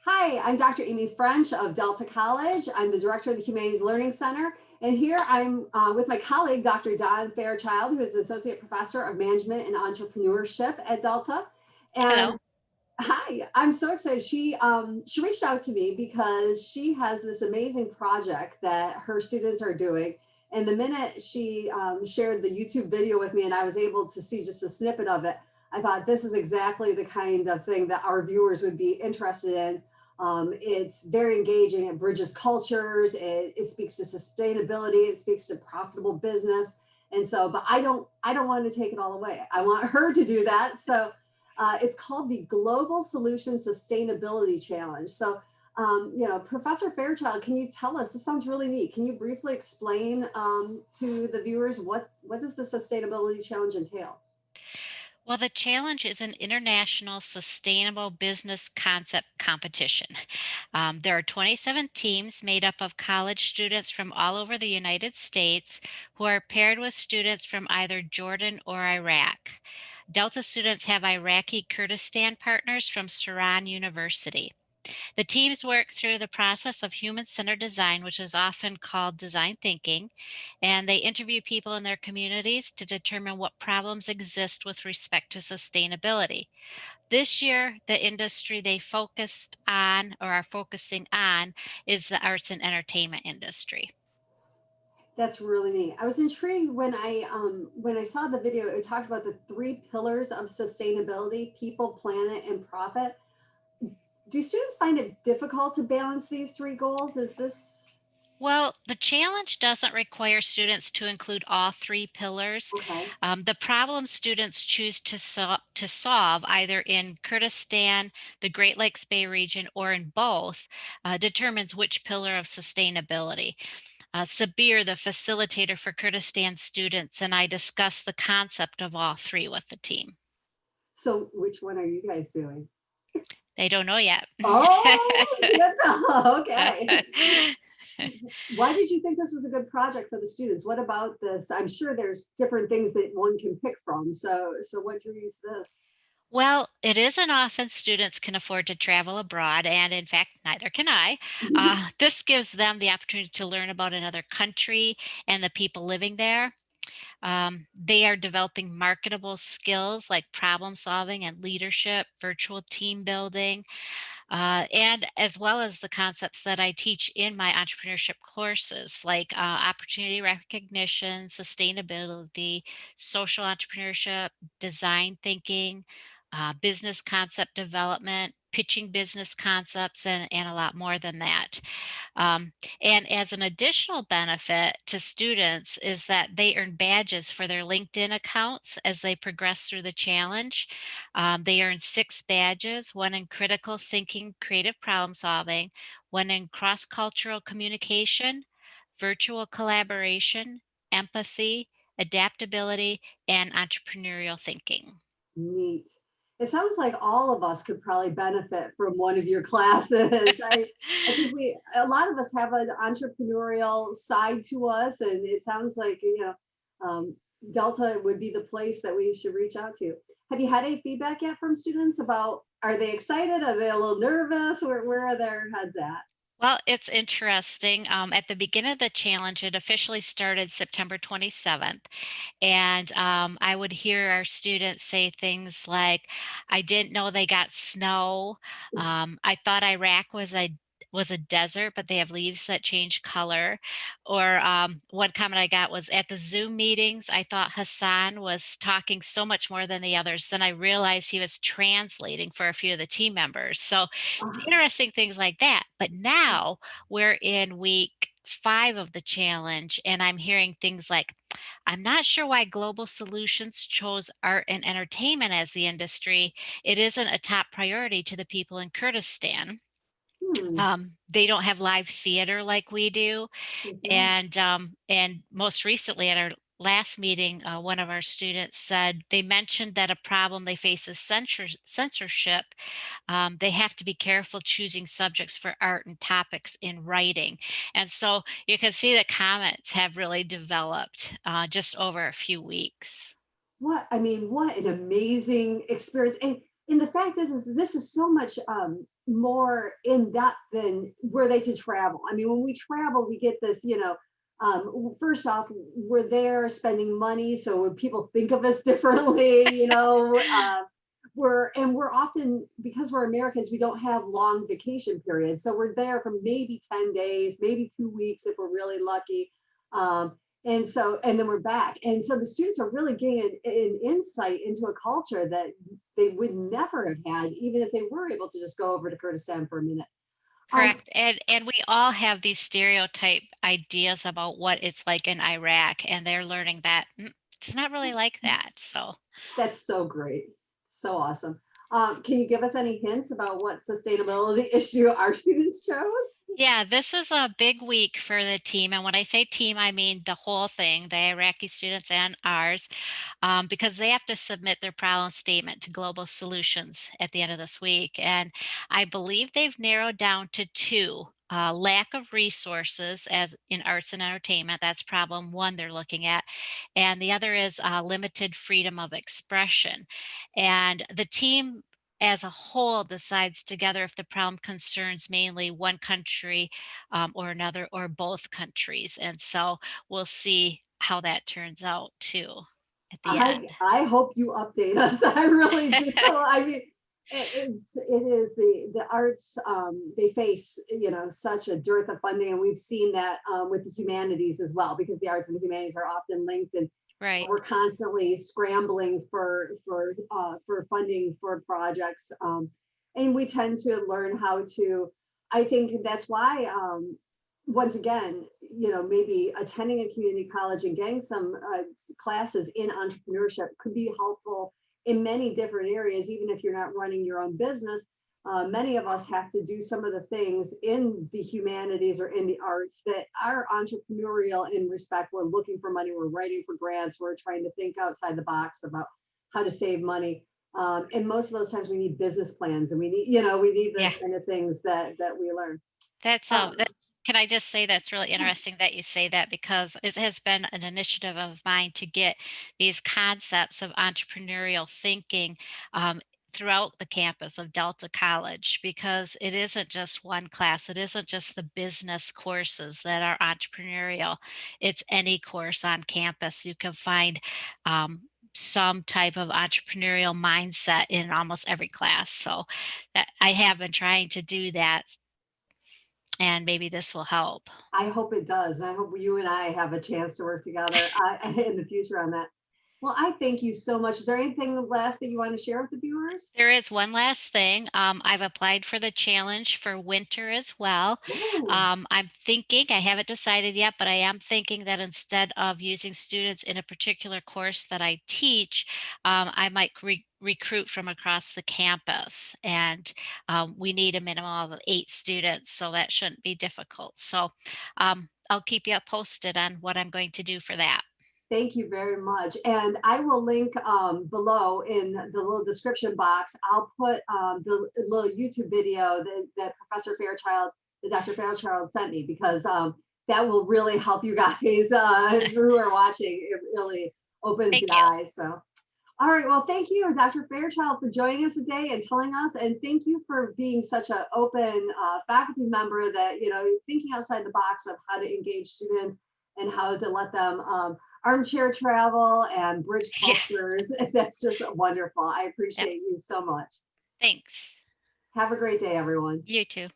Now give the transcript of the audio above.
Hi, I'm Dr. Amy French of Delta College. I'm the director of the Humanities Learning Center. And here I'm with my colleague, Dr. Dawn Fairchild, who is the Associate Professor of Management and Entrepreneurship at Delta. Hello. And hi, I'm so excited. She reached out to me because she has this amazing project that her students are doing. And the minute she shared the YouTube video with me and I was able to see just a snippet of it, I thought this is exactly the kind of thing that our viewers would be interested in. It's very engaging. It bridges cultures. It speaks to sustainability. It speaks to profitable business. And so, but I don't want to take it all away. I want her to do that. So it's called the Global Solution Sustainability Challenge. So, Professor Fairchild, can you tell us? This sounds really neat. Can you briefly explain to the viewers what does the Sustainability Challenge entail? Well, the challenge is an international sustainable business concept competition. There are 27 teams made up of college students from all over the United States who are paired with students from either Jordan or Iraq. Delta students have Iraqi Kurdistan partners from Saran University. The teams work through the process of human centered design, which is often called design thinking, and they interview people in their communities to determine what problems exist with respect to sustainability. This year, the industry they focused on or are focusing on is the arts and entertainment industry. That's really neat. I was intrigued when I saw the video. It talked about the three pillars of sustainability: people, planet, and profit. Do students find it difficult to balance these three goals? Is this Well, the challenge doesn't require students to include all three pillars. okay? The problem students choose to solve, either in Kurdistan, the Great Lakes Bay region, or in both, determines which pillar of sustainability. Sabir, the facilitator for Kurdistan students, and I discussed the concept of all three with the team. So, which one are you guys doing? They don't know yet. Oh, yes. Okay. Why did you think this was a good project for the students? What about this? I'm sure there's different things that one can pick from. So what drew you to this? Well, it isn't often students can afford to travel abroad, and in fact, neither can I. This gives them the opportunity to learn about another country and the people living there. They are developing marketable skills like problem solving and leadership, virtual team building, and as well as the concepts that I teach in my entrepreneurship courses, like opportunity recognition, sustainability, social entrepreneurship, design thinking, business concept development, pitching business concepts, and a lot more than that. Um, and as an additional benefit to students is that they earn badges for their LinkedIn accounts as they progress through the challenge. They earn 6 badges, one in critical thinking, creative problem solving, one in cross-cultural communication, virtual collaboration, empathy, adaptability, and entrepreneurial thinking. Neat. It sounds like all of us could probably benefit from one of your classes. I think a lot of us have an entrepreneurial side to us, and it sounds like, Delta would be the place that we should reach out to. Have you had any feedback yet from students about, are they excited? Are they a little nervous? Where are their heads at? Well, it's interesting. At the beginning of the challenge, it officially started September 27th. And I would hear our students say things like, I didn't know they got snow. I thought Iraq was a desert, but they have leaves that change color. Or one comment I got was at the Zoom meetings, I thought Hassan was talking so much more than the others. Then I realized he was translating for a few of the team members. So Ah, interesting things like that. But now we're in week 5 of the challenge, and I'm hearing things like, I'm not sure why Global Solutions chose art and entertainment as the industry. It isn't a top priority to the people in Kurdistan. hmm. They don't have live theater like we do. Mhm. And most recently at our last meeting, one of our students said they mentioned that a problem they face is censorship. They have to be careful choosing subjects for art and topics in writing. And so you can see the comments have really developed just over a few weeks. What an amazing experience. And and the fact is this is so much more in depth than were they to travel. I mean, when we travel, we get this, first off, we're there spending money, so when people think of us differently, we're often, because we're Americans, we don't have long vacation periods, so we're there for maybe 10 days, maybe 2 weeks if we're really lucky. Um, and then we're back, and so the students are really getting an insight into a culture that they would never have had even if they were able to just go over to Kurdistan for a minute. um, Correct, and we all have these stereotype ideas about what it's like in Iraq, and they're learning that, it's not really like that, so that's so great, so awesome. Can you give us any hints about what sustainability issue our students chose? yeah, this is a big week for the team, and when I say team, I mean the whole thing, the Iraqi students and ours, because they have to submit their problem statement to Global Solutions at the end of this week. And I believe they've narrowed down to two. Lack of resources as in arts and entertainment, that's problem one they're looking at. And the other is limited freedom of expression. And the team as a whole decides together if the problem concerns mainly one country or another or both countries. And so we'll see how that turns out too at the end. I hope you update us. I really do. I mean, it is the arts. They face such a dearth of funding, and we've seen that with the humanities as well, because the arts and the humanities are often linked, and Right. we're constantly scrambling for funding for projects, and we tend to learn how to. I think that's why, once again, maybe attending a community college and getting some classes in entrepreneurship could be helpful in many different areas, even if you're not running your own business. Many of us have to do some of the things in the humanities or in the arts that are entrepreneurial in respect. We're looking for money, we're writing for grants, we're trying to think outside the box about how to save money. And most of those times we need business plans, and we need Yeah. the kind of things that we learn. That Um, can I just say that's really interesting that you say that because it has been an initiative of mine to get these concepts of entrepreneurial thinking um, throughout the campus of Delta College because it isn't just one class. It isn't just the business courses that are entrepreneurial. It's any course on campus. You can find some type of entrepreneurial mindset in almost every class. So that I have been trying to do that and maybe this will help. I hope it does. I hope you and I have a chance to work together in the future on that. Well, I thank you so much. Is there anything last that you want to share with the viewers? There is one last thing. I've applied for the challenge for winter as well. Oh, I'm thinking, I haven't decided yet, but I am thinking that instead of using students in a particular course that I teach, I might recruit from across the campus. And we need a minimum of 8 students, so that shouldn't be difficult. So I'll keep you posted on what I'm going to do for that. thank you very much. And I will link below in the little description box. I'll put the little YouTube video that Professor Fairchild, the Dr. Fairchild sent me, because that will really help you guys who are watching. It really opens Thank the you. eyes. So. All right. Well, thank you, Dr. Fairchild, for joining us today and telling us. And thank you for being such an open faculty member that, thinking outside the box of how to engage students and how to let them armchair travel and bridge Yeah. cultures. That's just wonderful. I Yep. appreciate you so much. Thanks. Have a great day, everyone. You too.